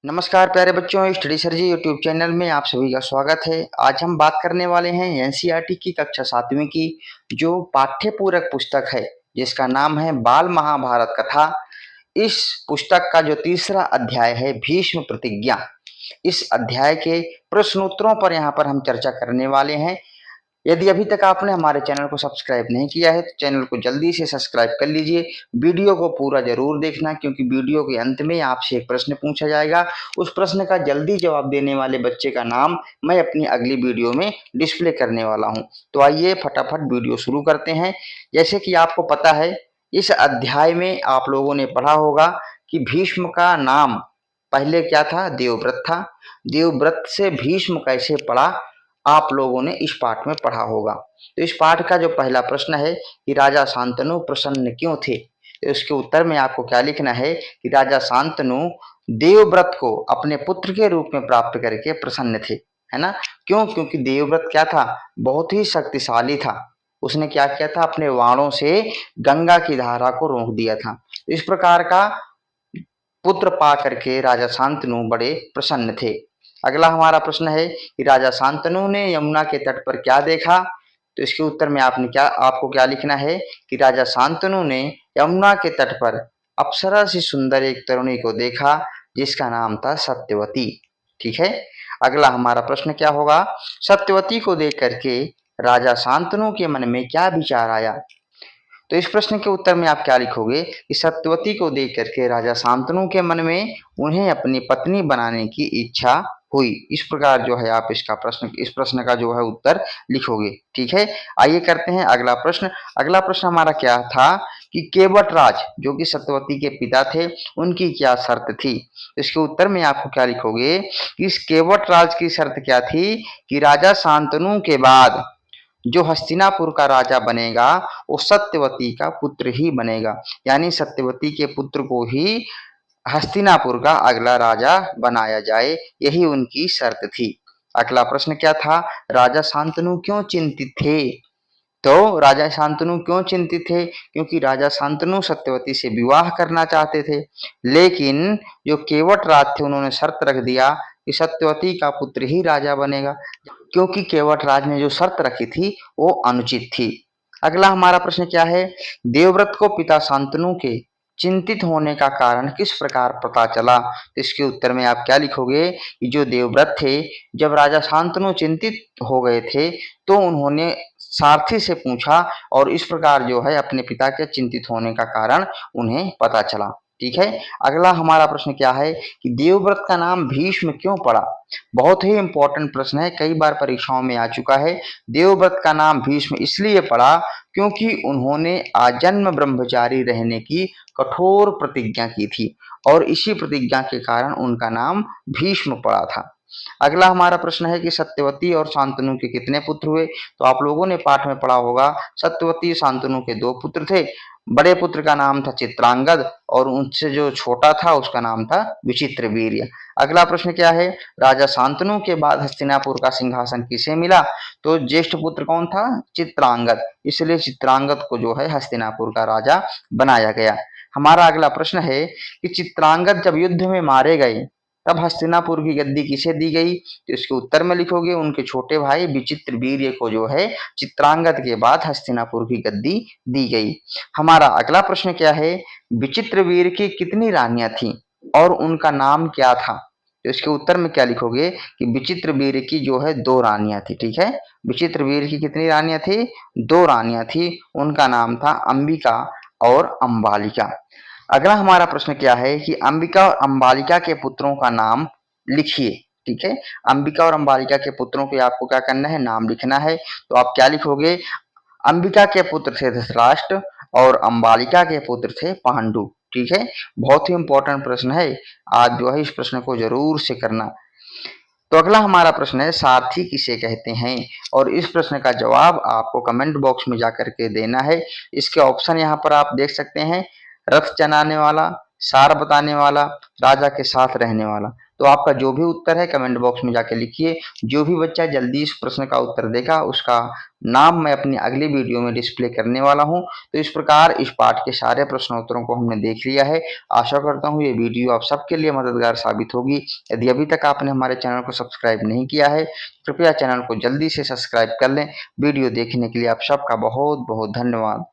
नमस्कार प्यारे बच्चों, स्टडी सर जी यूट्यूब चैनल में आप सभी का स्वागत है। आज हम बात करने वाले हैं एनसीईआरटी की कक्षा 7वीं की जो पाठ्य पूरक पुस्तक है जिसका नाम है बाल महाभारत कथा। इस पुस्तक का जो तीसरा अध्याय है भीष्म प्रतिज्ञा, इस अध्याय के प्रश्नोत्तरों पर यहाँ पर हम चर्चा करने वाले हैं। यदि अभी तक आपने हमारे चैनल को सब्सक्राइब नहीं किया है तो चैनल को जल्दी से सब्सक्राइब कर लीजिए। वीडियो को पूरा जरूर देखना क्योंकि वीडियो के अंत में आपसे एक प्रश्न पूछा जाएगा। उस प्रश्न का जल्दी जवाब देने वाले बच्चे का नाम मैं अपनी अगली वीडियो में डिस्प्ले करने वाला हूं। तो आइए फटाफट वीडियो शुरू करते हैं। जैसे कि आपको पता है, इस अध्याय में आप लोगों ने पढ़ा होगा कि भीष्म का नाम पहले क्या था? देवव्रत था। देवव्रत से भीष्म कैसे पड़ा, आप लोगों ने इस पाठ में पढ़ा होगा। तो इस पाठ का जो पहला प्रश्न है कि राजा शांतनु प्रसन्न क्यों थे, तो इसके उत्तर में आपको क्या लिखना है कि राजा शांतनु देवव्रत को अपने पुत्र के रूप में प्राप्त करके प्रसन्न थे, है ना। क्यों? क्योंकि देवव्रत क्या था? बहुत ही शक्तिशाली था। उसने क्या किया था? अपने वाणों से गंगा की धारा को रोक दिया था। इस प्रकार का पुत्र पा करके राजा शांतनु बड़े प्रसन्न थे। अगला हमारा प्रश्न है कि राजा शांतनु ने यमुना के तट पर क्या देखा, तो इसके उत्तर में आपको क्या लिखना है कि राजा शांतनु ने यमुना के तट पर अप्सरा से सुंदर एक तरुणी को देखा जिसका नाम था सत्यवती। ठीक है। अगला हमारा प्रश्न क्या होगा? सत्यवती को देख करके राजा शांतनु के मन में क्या विचार आया, तो इस प्रश्न के उत्तर में आप क्या लिखोगे कि सत्यवती को देख करके राजा शांतनु के मन में उन्हें अपनी पत्नी बनाने की इच्छा हुई। इस प्रकार जो है आप इस प्रश्न का जो है उत्तर लिखोगे। ठीक है। आइए करते हैं अगला प्रश्न। अगला प्रश्न हमारा क्या था कि केवटराज जो कि सत्यवती के पिता थे उनकी क्या शर्त थी। इसके उत्तर में आपको क्या लिखोगे कि इस केवटराज की शर्त क्या थी कि राजा शांतनु के बाद जो हस्तिनापुर का राजा बनेगा वो सत्यवती का पुत्र ही बनेगा, यानी सत्यवती के पुत्र को ही हस्तिनापुर का अगला राजा बनाया जाए, यही उनकी शर्त थी। अगला प्रश्न क्या था? राजा शांतनु क्यों चिंतित थे, तो राजा शांतनु क्यों चिंतित थे? क्योंकि राजा शांतनु सत्यवती से विवाह करना चाहते थे, लेकिन जो केवटराज थे उन्होंने शर्त रख दिया कि सत्यवती का पुत्र ही राजा बनेगा, क्योंकि केवटराज ने जो शर्त रखी थी वो अनुचित थी। अगला हमारा प्रश्न क्या है? देवव्रत को पिता शांतनु के चिंतित होने का कारण किस प्रकार पता चला, तो इसके उत्तर में आप क्या लिखोगे कि जो देवव्रत थे, जब राजा शांतनु चिंतित हो गए थे तो उन्होंने सारथी से पूछा और इस प्रकार जो है अपने पिता के चिंतित होने का कारण उन्हें पता चला। ठीक है। अगला हमारा प्रश्न क्या है कि देवव्रत का नाम भीष्म क्यों पड़ा। बहुत ही इंपॉर्टेंट प्रश्न है, कई बार परीक्षाओं में आ चुका है। देवव्रत का नाम भीष्म इसलिए पड़ा क्योंकि उन्होंने आजन्म ब्रह्मचारी रहने की कठोर प्रतिज्ञा की थी और इसी प्रतिज्ञा के कारण उनका नाम भीष्म पड़ा था। अगला हमारा प्रश्न है कि सत्यवती और शांतनु के कितने पुत्र हुए, तो आप लोगों ने पाठ में पढ़ा होगा सत्यवती शांतनु के 2 पुत्र थे। बड़े पुत्र का नाम था चित्रांगद और उनसे जो छोटा था उसका नाम था विचित्रवीर्य। अगला प्रश्न क्या है? राजा शांतनु के बाद हस्तिनापुर का सिंहासन किसे मिला, तो ज्येष्ठ पुत्र कौन था? चित्रांगद, इसलिए चित्रांगद को जो है हस्तिनापुर का राजा बनाया गया। हमारा अगला प्रश्न है कि चित्रांगद जब युद्ध में मारे गए तब हस्तिनापुर की गद्दी किसे दी गई, तो इसके उत्तर में लिखोगे उनके छोटे भाई विचित्रवीर्य को जो है चित्रांगद के बाद हस्तिनापुर की गद्दी दी गई। हमारा अगला प्रश्न क्या है? विचित्रवीर्य की कितनी रानियां थीं और उनका नाम क्या था, तो इसके उत्तर में क्या लिखोगे कि विचित्रवीर्य की जो है 2 रानियां थी। ठीक है। विचित्रवीर्य की कितनी रानियां थी? 2 रानियां थी। उनका नाम था अंबिका और अंबालिका। अगला हमारा प्रश्न क्या है कि अंबिका और अंबालिका के पुत्रों का नाम लिखिए। ठीक है। अंबिका और अंबालिका के पुत्रों के आपको क्या करना है? नाम लिखना है। तो आप क्या लिखोगे? अंबिका के पुत्र थे धृतराष्ट्र और अंबालिका के पुत्र थे पांडु। ठीक है। बहुत ही इंपॉर्टेंट प्रश्न है, आज जो है इस प्रश्न को जरूर से करना। तो अगला हमारा प्रश्न है सारथी किसे कहते हैं, और इस प्रश्न का जवाब आपको कमेंट बॉक्स में जाकर के देना है। इसके ऑप्शन यहाँ पर आप देख सकते हैं, रथ चलाने वाला, सार बताने वाला, राजा के साथ रहने वाला। तो आपका जो भी उत्तर है कमेंट बॉक्स में जाके लिखिए। जो भी बच्चा जल्दी इस प्रश्न का उत्तर देगा उसका नाम मैं अपनी अगली वीडियो में डिस्प्ले करने वाला हूं। तो इस प्रकार इस पाठ के सारे प्रश्न उत्तरों को हमने देख लिया है। आशा करता हूं ये वीडियो आप सबके लिए मददगार साबित होगी। यदि अभी तक आपने हमारे चैनल को सब्सक्राइब नहीं किया है, कृपया चैनल को जल्दी से सब्सक्राइब कर लें। वीडियो देखने के लिए आप सबका बहुत बहुत धन्यवाद।